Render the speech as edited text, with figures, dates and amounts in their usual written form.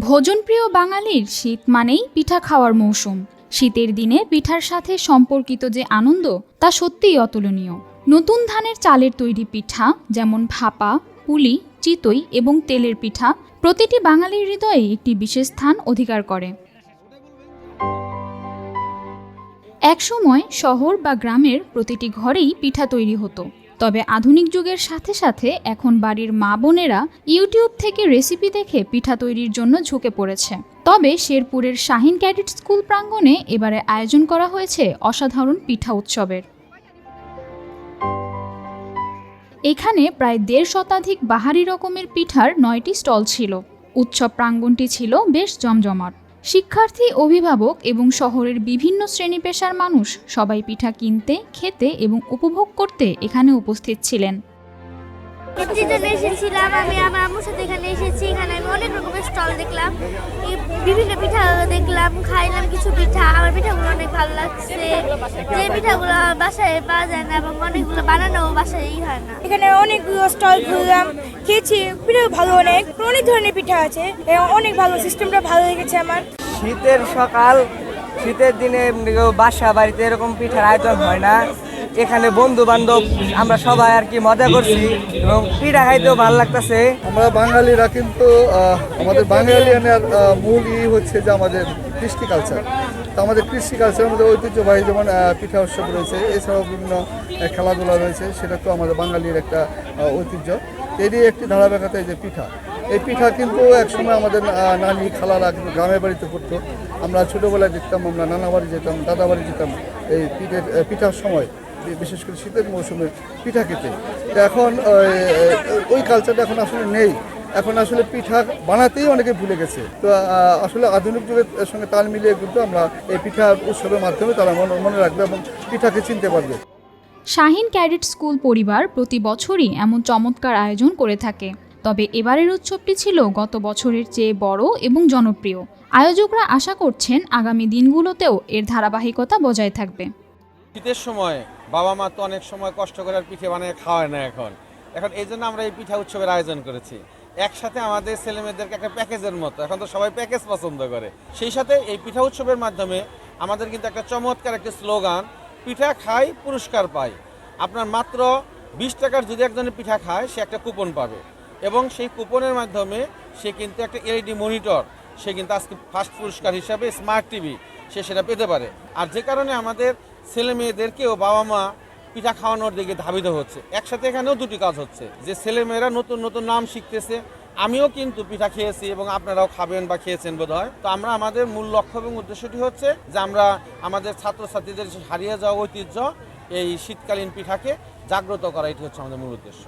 ভোজনপ্রিয় বাঙালির শীত মানেই পিঠা খাওয়ার মৌসুম। শীতের দিনে পিঠার সাথে সম্পর্কিত যে আনন্দ তা সত্যিই অতুলনীয়। নতুন ধানের চালের তৈরি পিঠা যেমন ভাপা, পুলি, চিতই এবং তেলের পিঠা প্রতিটি বাঙালির হৃদয়ে একটি বিশেষ স্থান অধিকার করে। একসময় শহর বা গ্রামের প্রতিটি ঘরেই পিঠা তৈরি হতো, তবে আধুনিক যুগের সাথে সাথে এখন বাড়ির মা বোনেরা ইউটিউব থেকে রেসিপি দেখে পিঠা তৈরির জন্য ঝুঁকে পড়েছে। তবে শেরপুরের শাহিন ক্যাডেট স্কুল প্রাঙ্গণে এবারে আয়োজন করা হয়েছে অসাধারণ পিঠা উৎসবের। এখানে প্রায় 1.5 শতাধিক বাহারি রকমের পিঠার 9টি স্টল ছিল। উৎসব প্রাঙ্গণটি ছিল বেশ জমজমাট। শিক্ষার্থী, অভিভাবক এবং শহরের বিভিন্ন শ্রেণী পেশার মানুষ সবাই পিঠা কিনতে, খেতে এবং উপভোগ করতে এখানে উপস্থিত ছিলেন। এসেছিলাম আমি আমার আম্মুর সাথে এখানে এসেছি। এখানে আমি অনেক রকমের স্টল দেখলাম, বিভিন্ন পিঠা দেখলাম, খাইলাম কিছু পিঠা। আমার পিঠাগুলো অনেক ভালো লাগছে, যে পিঠাগুলো বাসায় পাওয়া যায় না এবং অনেকগুলো বানানো বাসায় হয় না। এখানে অনেকগুলো স্টল ঘুরলাম, খেয়েছি, পিঠা ভালো, অনেক ধরনের পিঠা আছে, অনেক ভালো, সিস্টেমটা ভালো লেগেছে আমার। শীতের সকাল, শীতের দিনে বাসা বাড়িতে এরকম পিঠার আয়োজন হয় না। এখানে বন্ধু বান্ধব আমরা সবাই আর কি মজা করছি এবং পিঠা খাইতেও ভালো লাগতেছে। আমরা বাঙালিরা কিন্তু আমাদের বাঙালিয়ানের মূল হচ্ছে যে আমাদের কৃষ্টি কালচার। তো আমাদের কৃষ্টি কালচারের মধ্যে ঐতিহ্যবাহী যেমন পিঠা উৎসব রয়েছে, এছাড়াও বিভিন্ন খেলাধুলা রয়েছে, সেটা তো আমাদের বাঙালির একটা ঐতিহ্য। এরই একটি ধারাবাহিকতা এই যে পিঠা। এই পিঠা কিন্তু একসময় আমাদের নানি খালারা গ্রামের বাড়িতে করতো। আমরা ছোটোবেলায় দেখতাম, আমরা নানা বাড়ি যেতাম, দাদা বাড়ি যেতাম এই পিঠার সময়, বিশেষ করে শীতের মৌসুমে পিঠা খেতে। তো এখন ওই কালচারটা এখন আসলে নেই। এখন আসলে পিঠা বানাতেই অনেকে ভুলে গেছে। তো আসলে আধুনিক যুগের সঙ্গে তাল মিলিয়ে কিন্তু আমরা এই পিঠা উৎসবের মাধ্যমে তারা মনে রাখবে এবং পিঠাকে চিনতে পারবে। শাহিন ক্যাডেট স্কুল পরিবার প্রতি বছরই এমন চমৎকার আয়োজন করে থাকে, তবে এবারের উৎসবটি ছিল গত বছরের চেয়ে বড় এবং জনপ্রিয়। আয়োজকরা আশা করছেন আগামী দিনগুলোতেও এর ধারাবাহিকতা বজায় থাকবে। শীতের সময় বাবা মা তো অনেক সময় কষ্ট করে আর পিঠে বানিয়ে খাওয়ায় না। এখন এই জন্য আমরা এই পিঠা উৎসবের আয়োজন করেছি। একসাথে আমাদের ছেলেমেয়েদেরকে একটা প্যাকেজের মতো, এখন তো সবাই প্যাকেজ পছন্দ করে, সেই সাথে এই পিঠা উৎসবের মাধ্যমে আমাদের কিন্তু একটা চমৎকার একটা স্লোগান, পিঠা খাই পুরস্কার পাই। আপনার মাত্র 20 টাকার যদি একজনের পিঠা খায় সে একটা কুপন পাবে এবং সেই কুপনের মাধ্যমে সে কিন্তু একটা এলইডি মনিটর, সে কিন্তু আজকে ফার্স্ট পুরস্কার হিসাবে স্মার্ট টিভি সে সেটা পেতে পারে। আর যে কারণে আমাদের ছেলে মেয়েদেরকেও বাবা মা পিঠা খাওয়ানোর দিকে ধাবিত হচ্ছে। একসাথে এখানেও দুটি কাজ হচ্ছে, যে ছেলেমেয়েরা নতুন নতুন নাম শিখতেছে, আমিও কিন্তু পিঠা খেয়েছি এবং আপনারাও খাবেন বা খেয়েছেন বোধহয়। তো আমরা আমাদের মূল লক্ষ্য এবং উদ্দেশ্যটি হচ্ছে যে আমরা আমাদের ছাত্রছাত্রীদের হারিয়ে যাওয়া ঐতিহ্য এই শীতকালীন পিঠাকে জাগ্রত করা, এটি হচ্ছে আমাদের মূল উদ্দেশ্য।